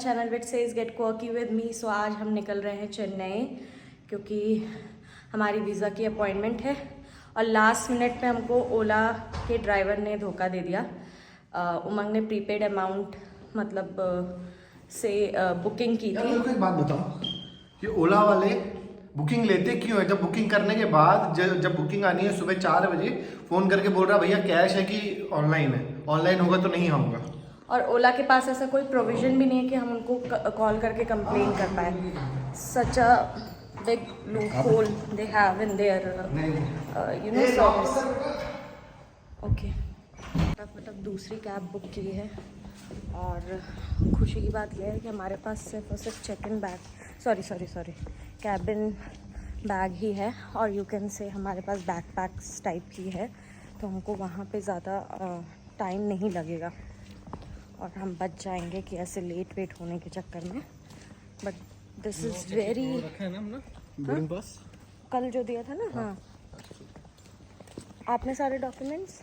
Channel which says get quirky with me. So आज हम निकल रहे हैं चेन्नई क्योंकि हमारी वीज़ा की अपॉइंटमेंट है और लास्ट मिनट पे हमको ओला के ड्राइवर ने धोखा दे दिया। उमंग ने प्रीपेड अमाउंट मतलब से बुकिंग की थी। एक बात बताओ, ये ओला वाले बुकिंग लेते क्यों है? जब बुकिंग करने के बाद जब बुकिंग आनी है सुबह 4 बजे फ़ोन करके बोल रहा भैया कैश है कि ऑनलाइन है, ऑनलाइन होगा तो नहीं आऊँगा। और ओला के पास ऐसा कोई प्रोविज़न भी नहीं है कि हम उनको कॉल करके कंप्लेन कर पाए। Such a big loophole they have in their service. Okay, मतलब दूसरी कैब बुक की है और खुशी की बात यह है कि हमारे पास सिर्फ और सिर्फ check in bag sorry cabin bag ही है और यू कैन से हमारे पास बैकपैक्स टाइप की है, तो हमको वहाँ पे ज़्यादा टाइम नहीं लगेगा और हम बच जाएंगे कि ऐसे लेट वेट होने के चक्कर में। But this is very boarding pass कल जो दिया था ना। हाँ, आपने सारे डॉक्यूमेंट्स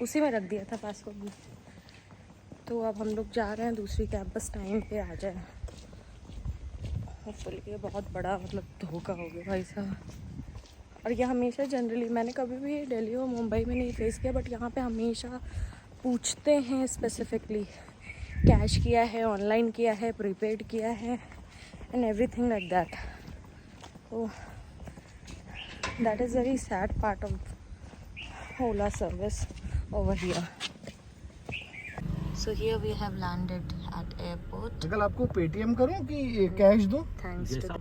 उसी में रख दिया था, पासपोर्ट भी। तो अब हम लोग जा रहे हैं दूसरी कैब, बस टाइम पे आ जाए। होपफुली ये बहुत बड़ा मतलब धोखा हो गया भाई साहब। और ये हमेशा जनरली मैंने कभी भी दिल्ली और मुंबई में नहीं फेस किया, बट यहाँ पे हमेशा पूछते हैं स्पेसिफिकली कैश किया है, ऑनलाइन किया है, प्रीपेड किया है एंड एवरीथिंग लाइक दैट। तो that is very sad part of Ola service over here. So here we have landed at airport. Uncle आपको पेटीएम करूं कि कैश दूं? Thanks to the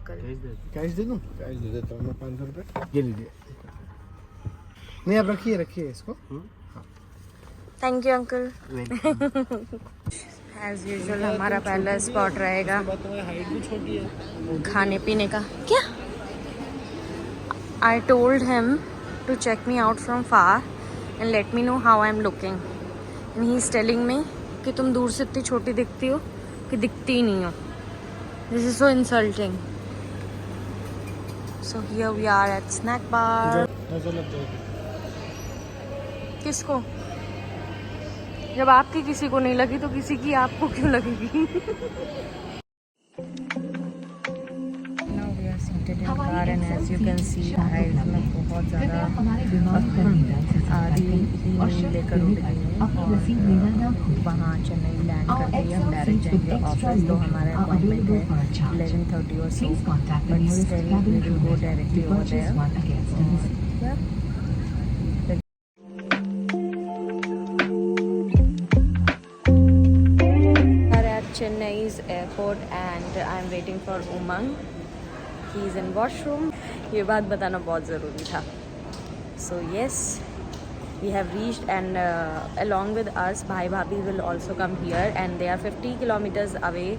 कैश दे दूं? कैश दे देता हूं मैं 500 रुपये। ये लीजिए। नहीं आप रखिए इसको। Thank you uncle. As usual हमारा पहला स्पॉट रहेगा हाइट भी छोटी है खाने पीने का। क्या? I told him to check me out from far and let me know how I'm looking. And he is telling me कि तुम दूर से इतनी छोटी दिखती हो कि दिखती ही नहीं हो। This is so insulting. So here we are at snack bar. नजर लग जाएगी। किसको? जब आपकी किसी को नहीं लगी तो किसी की आपको क्यों लगेगी? Now we are seated in car and as you can see guys मैं बहुत ज़्यादा आदि लेकर उठ गई हूँ। वहाँ चेन्नई लैंड कर गई, हम डायरेक्ट जाएंगे ऑफिस। तो हमारा अपॉइंटमेंट है 11:30 और so, but still we will go directly over there. Chennai's airport and I'm waiting for Umang. He is in washroom. ये बात बताना बहुत ज़रूरी था. So yes, we have reached and along with us, Bhai Bhabhi will also come here and they are 50 kilometers away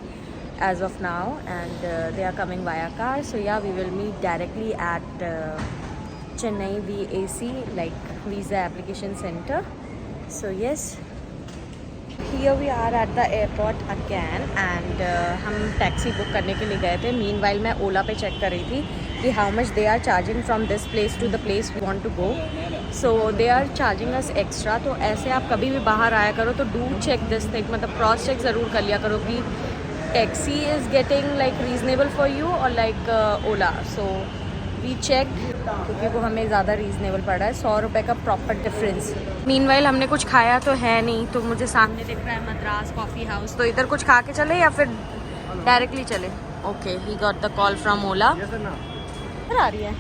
as of now and they are coming via car. So yeah, we will meet directly at Chennai VAC, like Visa Application Center. So yes. Here we are at the airport again and हम taxi book करने के लिए गए थे। Meanwhile मैं ओला पे check कर रही थी कि how much they are charging from this place to the place we want to go. So they are charging us extra. तो ऐसे आप कभी भी बाहर आया करो तो do check this thing, मतलब क्रॉस चेक ज़रूर कर लिया करो कि taxi is getting like reasonable for you or like Ola. So we checked क्योंकि वो हमें ज़्यादा रीज़नेबल पड़ रहा है, 100 रुपये का प्रॉपर डिफरेंस। मीनवाइल हमने कुछ खाया तो है नहीं, तो मुझे सामने दिख रहा है मद्रास कॉफ़ी हाउस, तो इधर कुछ खा के चले या फिर डायरेक्टली चले? Okay, he got the call from Ola. इधर आ रही है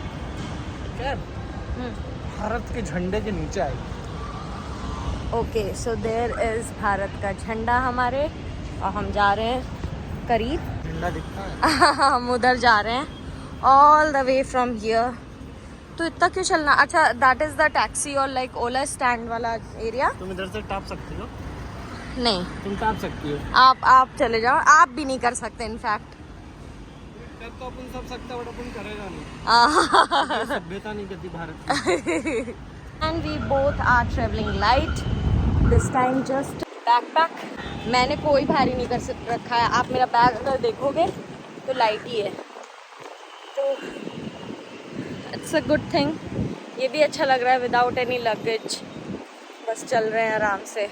भारत के झंडे के नीचे आई। Okay, so there is Bharat का झंडा हमारे और हम जा रहे हैं करीब, झंडा दिखता है। हम उधर जा रहे हैं all the way from here. तो इतना क्यों चलना? अच्छा, that is the taxi और like ओला स्टैंड वाला एरिया। तुम इधर से टाप सकती हो? नहीं, तुम टाप सकती हो। आप चले जाओ। आप भी नहीं कर सकते इनफैक्ट। तो अपन सब सकता बट अपन करेगा नहीं। सभ्यता नहीं करती Bharat. And we both are traveling light this time, just backpack. मैंने कोई भारी नहीं कर रखा है। आप मेरा बैग अगर देखोगे तो लाइट ही है, तो इट्स अ गुड थिंग। ये भी अच्छा लग रहा है विदाउट एनी लगेज, बस चल रहे हैं आराम से।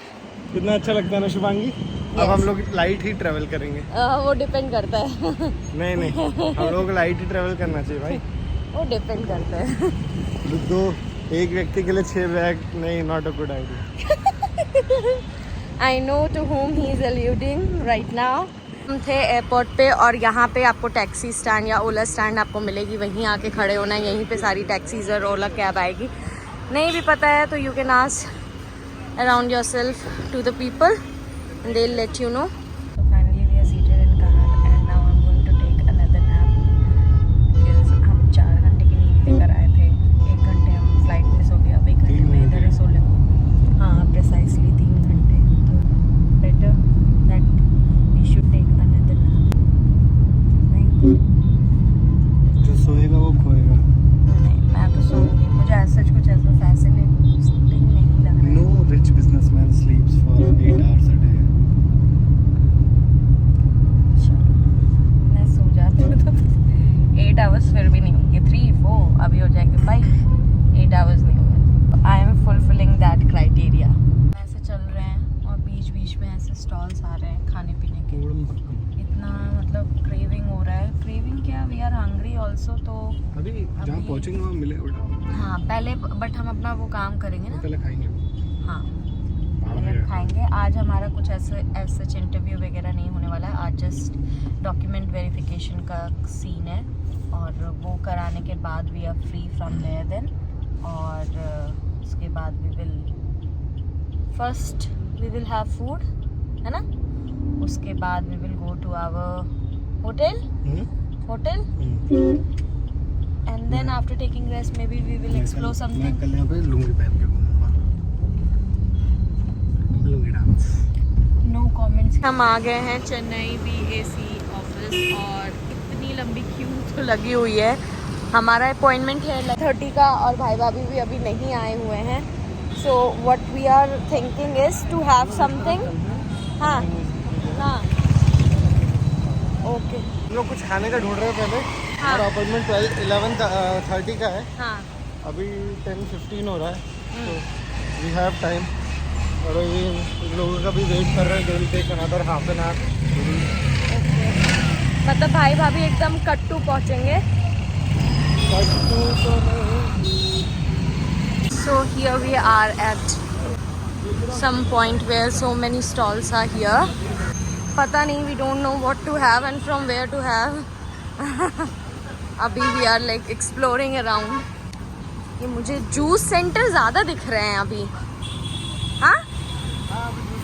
कितना अच्छा लगता है ना शुभांगी। अब हम लोग लाइट ही ट्रेवल करेंगे। वो डिपेंड करता है। नहीं नहीं, हम लोग को लाइट ही ट्रेवल करना चाहिए भाई। वो डिपेंड करता है। दो एक व्यक्ति के लिए 6 बैग नहीं, not a good idea. I know to whom he is alluding right now. हम थे एयरपोर्ट पे और यहाँ पे आपको टैक्सी स्टैंड या ओला स्टैंड आपको मिलेगी, वहीं आके खड़े होना है। यहीं पे सारी टैक्सीज और ओला कैब आएगी। नहीं भी पता है तो you can ask around yourself to the people and they'll let you know. So finally we are seated in car and now I'm going to take another nap because हम 4 घंटे की नींद लेकर आए थे। 1 घंटे हम फ्लाइट में सो गए, अब 1 घंटे में इधर ही सो ले। हाँ प्रिसाइसली 3 घंटे। तो better that we should take another nap. नहीं जो सोएगा वो खोएगा। नहीं, मैं तो सोऊंगी। मुझे ऐसा कुछ ऐसा फैसिनेटिंग नहीं लग रहा है। No rich businessman sleeps for 8 hours a day. मैं सो जाती हूँ तो 8 आवर्स फिर भी नहीं होंगे, 3 4 अभी हो जाएंगे 5, 8 आवर्स नहीं होंगे। I am fulfilling that criteria. ऐसे चल रहे हैं और बीच बीच में ऐसे स्टॉल्स आ रहे हैं खाने पीने के। इतना मतलब क्रेविंग हो रहा है। क्रेविंग क्या, वी आर हंग्री ऑल्सो। तो अभी जहाँ पहुँचेंगे वहाँ मिले उल्टा। हाँ पहले, बट हम अपना वो काम करेंगे ना, पहले खाएंगे। हाँ पहले खाएंगे। आज हमारा कुछ ऐसे सच इंटरव्यू वगैरह नहीं होने वाला है। आज जस्ट डॉक्यूमेंट वेरिफिकेशन का सीन है और वो कराने के बाद we are free from there then. और उसके बाद वी विल हैव फूड, है ना। उसके बाद we will go to our hotel and then after taking rest may be we will explore something. कल यहाँ पे लुंगी पहन के घूमूंगा। लुंगी डांस। No comments. हम आ गए हैं चेन्नई BAC ऑफिस और इतनी लंबी क्यू तो लगी हुई है। हमारा अपॉइंटमेंट है 30 का और भाई भाभी भी अभी नहीं आए हुए हैं। So what we are thinking is to have something. हाँ हाँ ओके। हम लोग कुछ खाने का ढूंढ रहे हैं पहले। हाँ। हमारा अपॉइंटमेंट 11:30 का है। हाँ अभी 10:15 हो रहा है, तो वी हैव टाइम। और ये लोगों का भी वेट कर रहे हैं। They will take another half an hour. मतलब भाई भाभी एकदम कट्टू पहुँचेंगे। So here we are at some point where so many stalls are here. पता नहीं, we don't know what to have and from where to have. अभी we are like exploring around. ये मुझे जूस सेंटर ज़्यादा दिख रहे हैं अभी। हाँ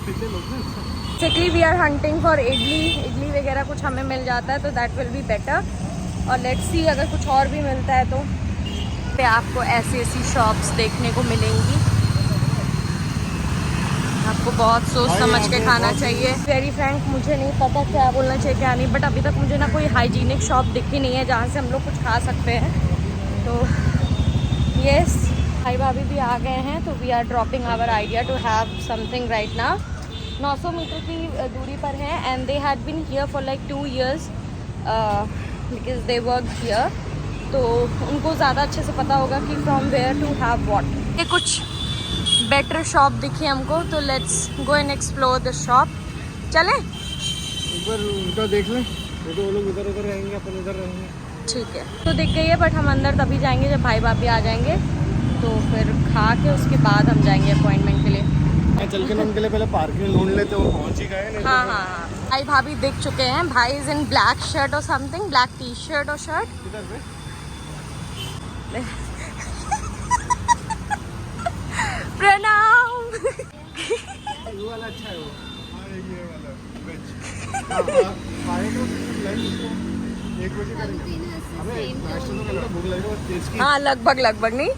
basically we are hunting for idli वगैरह कुछ हमें मिल जाता है तो दैट विल बी बेटर। और लेट्स सी अगर कुछ और भी मिलता है तो पे आपको ऐसी शॉप्स देखने को मिलेंगी। आपको बहुत सोच समझ के खाना चाहिए। वेरी फ्रैंक, मुझे नहीं पता क्या बोलना चाहिए क्या नहीं, बट अभी तक मुझे ना कोई हाइजीनिक शॉप दिखी नहीं है जहाँ से हम लोग कुछ खा सकते हैं। तो यस, भाई भाभी भी आ गए हैं तो we are dropping our idea to have something right now. 900 meter की दूरी पर हैं and they had been here for like 2 years because they work here. तो उनको ज़्यादा अच्छे से पता होगा कि from where to have what. ये कुछ बेटर शॉप दिखी हमको तो let's go and explore the shop. चलें? एक बार उनका देख लें। तो वो लोग इधर रहेंगे, अपन इधर रहेंगे। ठीक है, तो दिख गई है बट हम अंदर तभी जाएंगे जब भाई भाभी आ जाएंगे। तो फिर खा के उसके बाद हम जाएंगे अपॉइंटमेंट के लिए। चल के उनके लिए पहले पार्किंग ढूंढ लेते, वो पहुंच ही गए। हाँ हाँ हाँ, भाई भाभी दिख चुके हैं। भाई इज इन ब्लैक शर्ट और समथिंग, ब्लैक टी-शर्ट और शर्ट। किधर पे? प्रणाम। ये वाला अच्छा है वो। हाँ ये वाला वेज। आएगा लंच 1 बजे करेंगे। हमें नाश्ते तो करना, भूख लगी है तेज की। हाँ लगभग नहीं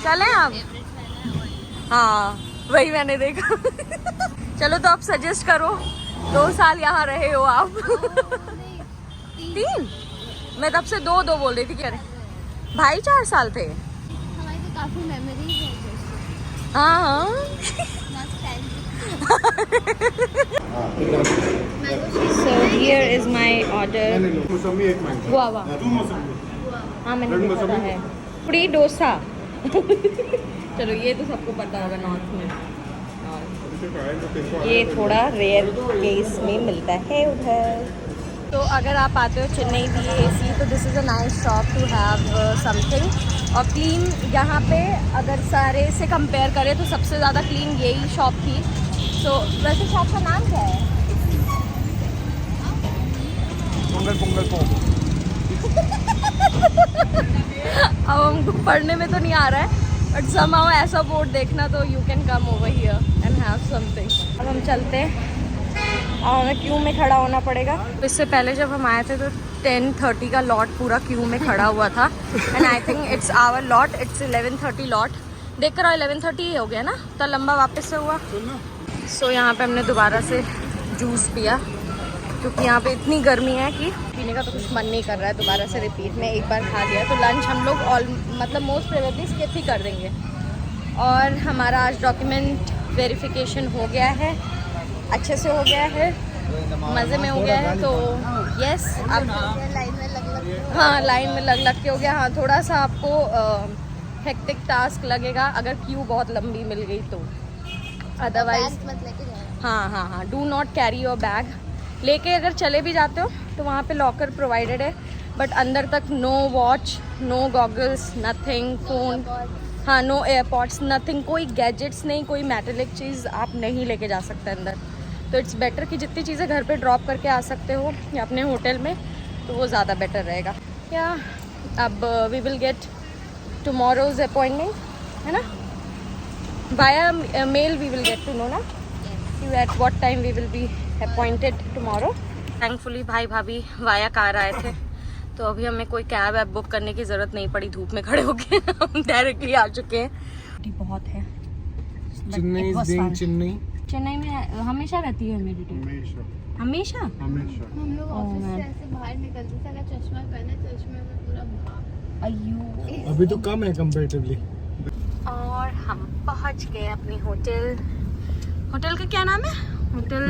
चले आप। हाँ वही मैंने देखा। चलो तो आप सजेस्ट करो। 2 साल यहाँ रहे हो आप। 3? मैं तब से 2 बोल रही थी। क्या भाई 4 साल थे। हमारी तो काफी मेमोरीज है। हाँ So here is my order. मौसमी 1 मैंगो। गुआवा। 2 मौसमी। हाँ मैंने देखा था है। पूरी डोसा। चलो ये तो सबको पता होगा नॉर्थ में। ये थोड़ा रेयर केस में मिलता है उधर। तो अगर आप आते हो चेन्नई BAC तो this is a nice shop to have something. और क्लीन यहाँ पे अगर सारे से कंपेयर करें तो सबसे ज़्यादा क्लीन यही शॉप थी। तो वैसे शॉप का नाम क्या है? अब हमको पढ़ने में तो नहीं आ रहा है बट somehow ऐसा बोर्ड देखना तो you can come over here and have something. अब हम चलते हैं और हमें क्यू में खड़ा होना पड़ेगा। इससे पहले जब हम आए थे तो 10:30 का लॉट पूरा क्यू में खड़ा हुआ था and I think it's our lot, it's 11:30 lot. देख कर 11:30 ही हो गया ना, तो लंबा वापस से हुआ। सो यहाँ पे हमने दोबारा से जूस पिया क्योंकि यहाँ पे इतनी गर्मी है कि पीने का तो कुछ मन नहीं कर रहा है दोबारा से रिपीट में। एक बार खा लिया तो लंच हम लोग ऑल मतलब मोस्ट प्रोबेबली स्किप ही कर देंगे। और हमारा आज डॉक्यूमेंट वेरिफिकेशन हो गया है, अच्छे से हो गया है, मज़े में हो गया है। तो यस अब लाइन में लग हाँ लाइन में लग के हो गया। हाँ थोड़ा सा आपको हेक्टिक टास्क लगेगा अगर क्यू बहुत लंबी मिल गई तो, अदरवाइज मत लेके जाना। हाँ do not carry your bag. लेके अगर चले भी जाते हो तो वहाँ पे लॉकर प्रोवाइडेड है बट अंदर तक no watch, no goggles, nothing, phone, हाँ नो एयरपॉड्स, नथिंग, कोई गैजेट्स नहीं, कोई मेटेलिक चीज़ आप नहीं लेके जा सकते अंदर। तो इट्स बेटर कि जितनी चीज़ें घर पे ड्रॉप करके आ सकते हो या अपने होटल में तो वो ज़्यादा बेटर रहेगा। या अब we will get tomorrow's appointment, है ना, via mail we will get to know ना at what time we will be appointed tomorrow. Thankfully भाई भाभी वाया कार आए थे तो अभी हमें कोई कैब ऐप बुक करने की ज़रूरत नहीं पड़ी, धूप में खड़े होके हम डायरेक्टली आ चुके हैं। बहुत है चेन्नई में हमेशा रहती है ह्यूमिडिटी, हमेशा हम लोग ऑफिस से ऐसे बाहर निकलते थे, अगर चश्मा पहने चश्मे में पूरा भाप। अयो अभी तो कम है कंपैरेटिवली। और हम पहुंच गए अपने होटल। होटल का क्या नाम है? होटल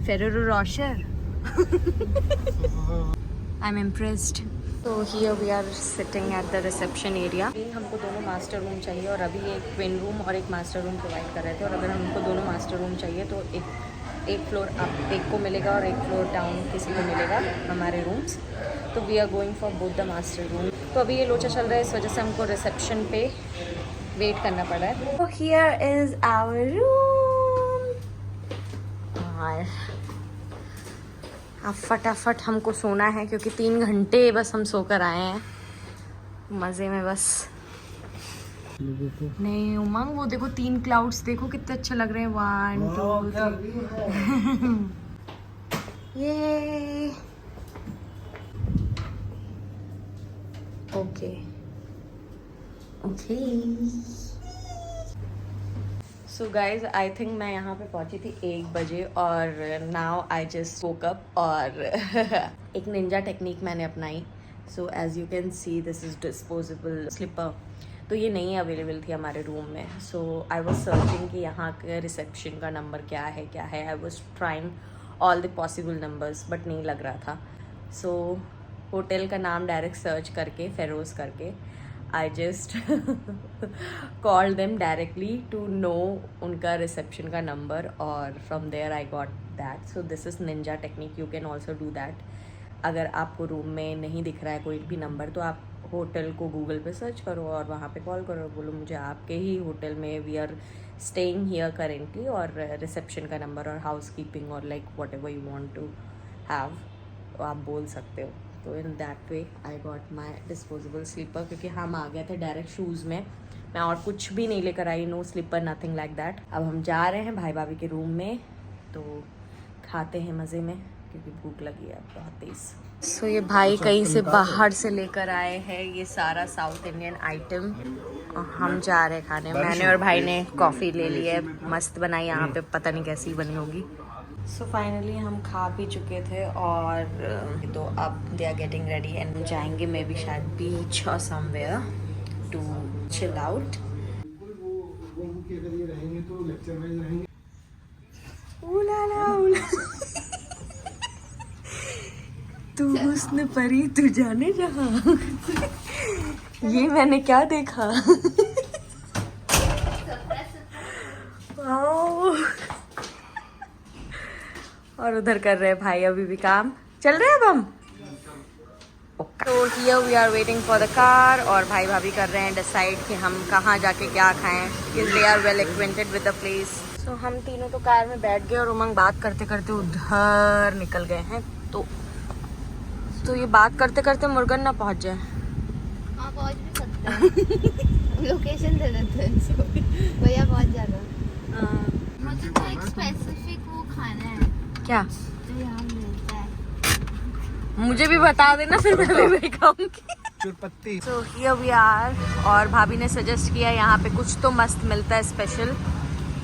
फेरोज रोशर। I am impressed. तो here we are sitting at the reception area. हमको दोनों मास्टर रूम चाहिए और अभी एक ट्विन रूम और एक मास्टर रूम प्रोवाइड कर रहे थे। और अगर हमको दोनों मास्टर रूम चाहिए तो एक फ्लोर अप एक को मिलेगा और एक फ्लोर डाउन किसी को मिलेगा हमारे रूम्स। तो we are going for both the master room. तो अभी ये लोचा चल रहा है, इस वजह से हमको रिसेप्शन पे वेट करना पड़ा है। तो हियर इज़ आवर रूम। और अब फटाफट हमको सोना है क्योंकि 3 घंटे बस हम सोकर आए हैं मज़े में बस। नहीं उमंग वो देखो 3 क्लाउड्स देखो कितने अच्छे लग रहे हैं। 1 2 3 ये okay so guys I think मैं यहाँ पे पहुँची थी 1 बजे और now I just woke up और एक निंजा टेक्निक मैंने अपनाई। So as you can see this is disposable slipper. तो ये नहीं अवेलेबल थी हमारे रूम में। सो आई वॉज सर्चिंग कि यहाँ के रिसेप्शन का नंबर क्या है। I was trying all the possible numbers but नहीं लग रहा था। सो होटल का नाम डायरेक्ट सर्च करके फेरोज करके I just called them directly to know उनका रिसेप्शन का नंबर और from there I got that. So this is ninja technique. You can also do that. अगर आपको रूम में नहीं दिख रहा है कोई भी नंबर तो आप होटल को गूगल पे सर्च करो और वहाँ पे कॉल करो, बोलो मुझे आपके ही होटल में we are staying here currently और रिसेप्शन का नंबर और हाउस कीपिंग और like whatever you want to have तो आप बोल सकते हो। तो in that way I got my disposable slipper क्योंकि हम आ गए थे डायरेक्ट शूज़ में। मैं और कुछ भी नहीं लेकर आई, no sleeper nothing like that. अब हम जा रहे हैं भाई भाभी के रूम में तो खाते हैं मज़े में क्योंकि भूख लगी है बहुत तेज़। सो ये भाई कहीं से बाहर से लेकर आए हैं ये सारा साउथ इंडियन आइटम और हम जा रहे हैं खाने। मैंने और भाई ने कॉफ़ी ले ली है, मस्त बनाई, यहाँ पे पता नहीं कैसी बनी होगी। सो फाइनली हम खा पी चुके थे और तो अब they are getting ready and जाएंगे मे बी शायद बीच और समवेयर टू चिल आउट। तू हुस्न परी तू जाने जहाँ ये मैंने क्या देखा। और उधर कर रहे हैं भाई अभी भी काम। चल रहे हैं अब हम। तो here we are waiting for the car और भाई भाभी कर रहे हैं डिसाइड कि हम कहाँ जाके क्या खाएं, कि they are well acquainted with the place. So हम तीनों तो कार में बैठ गए और उमंग बात करते करते उधर निकल गए हैं। तो ये बात करते करते मुर्गन ना पहुंच जाए। हाँ पहुंच भी सकते हैं। लोकेशन दे देते हैं इसको, भैया पहुंच जाएगा। मुझे तो एक स्पेसिफिक वो खाना है क्या? जो यहाँ मिलता है। मुझे भी बता देना, फिर मैं भी वही खाऊंगी। चुरपत्ती। सो हियर वी आर और भाभी ने सजेस्ट किया यहाँ पे कुछ तो मस्त मिलता है स्पेशल,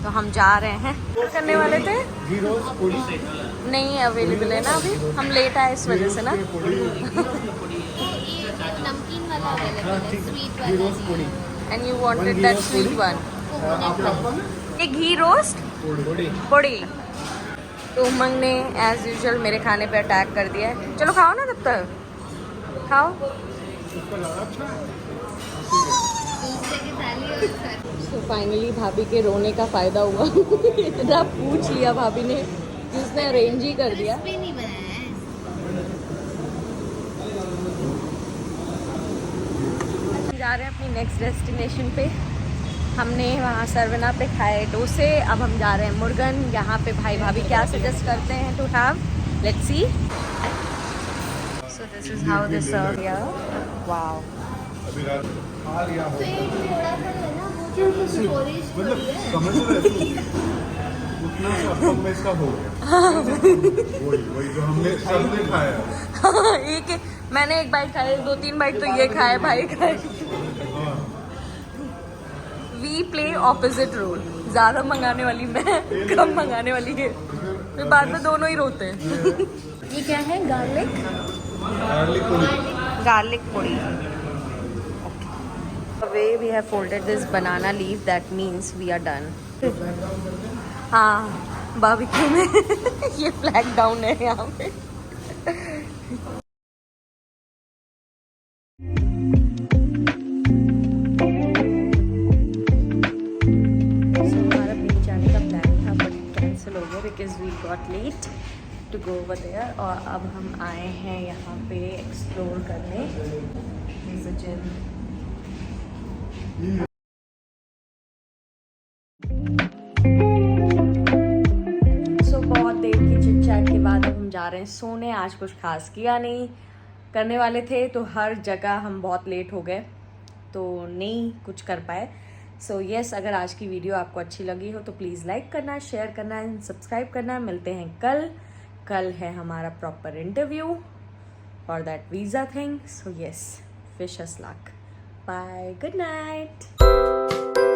तो हम जा रहे हैं। क्या करने वाले थे? घी रोस्ट पूड़ी नहीं अवेलेबल है ना अभी, हम लेट आए इस वजह से ना। तो ये नमकीन वाला अवेलेबल है, स्वीट घी रोस्ट वाला पूड़ी। And you wanted that sweet one. ये घी रोस्ट पूड़ी। तो उमंग ने एज यूजुअल मेरे खाने पे अटैक कर दिया है। चलो खाओ ना, तब तक खाओ। दूसरे की थाली और सर। तो फाइनली भाभी के रोने का फायदा हुआ। इतना पूछ लिया भाभी ने कि उसने अरेंज ही कर दिया। क्रिस्पी नहीं बनाया है। जा रहे हैं अपनी नेक्स्ट डेस्टिनेशन पे। हमने वहाँ सरवना पे खाए डोसे, अब हम जा रहे हैं मुर्गन। यहाँ पे भाई भाभी क्या सजेस्ट करते हैं to have, let's see. So this is how this serve here. Wow. तो एक थोड़ा सा है ना, वो जो स्टोरेज मतलब समझ रहे हो उतना सा अपन में इसका हो गया। वही जो हमने सबने खाया। एक मैंने एक बाइट खाया, 2-3 बाइट तो ये खाए, भाई खाए। वी प्ले ऑपोजिट रोल, ज्यादा मंगाने वाली मैं, कम मंगाने वाली है, फिर बाद में दोनों ही रोते हैं। ये क्या है? Garlic podi. The way we have folded this banana leaf, that means we are done. हाँ, बारबेक्यू में ये फ्लैग डाउन है यहाँ पे। Because we got late to go over there और अब हम आए हैं यहाँ पे एक्सप्लोर करने। There's a gym. So बहुत देर की चिट चैट के बाद अब हम जा रहे हैं सोने। आज कुछ खास किया नहीं, करने वाले थे तो हर जगह हम बहुत लेट हो गए तो नहीं कुछ कर पाए। सो यस, अगर आज की वीडियो आपको अच्छी लगी हो तो प्लीज़ लाइक करना, शेयर करना एंड सब्सक्राइब करना। मिलते हैं कल है हमारा proper interview for that visa thing. So yes, wish us luck. Bye, good night.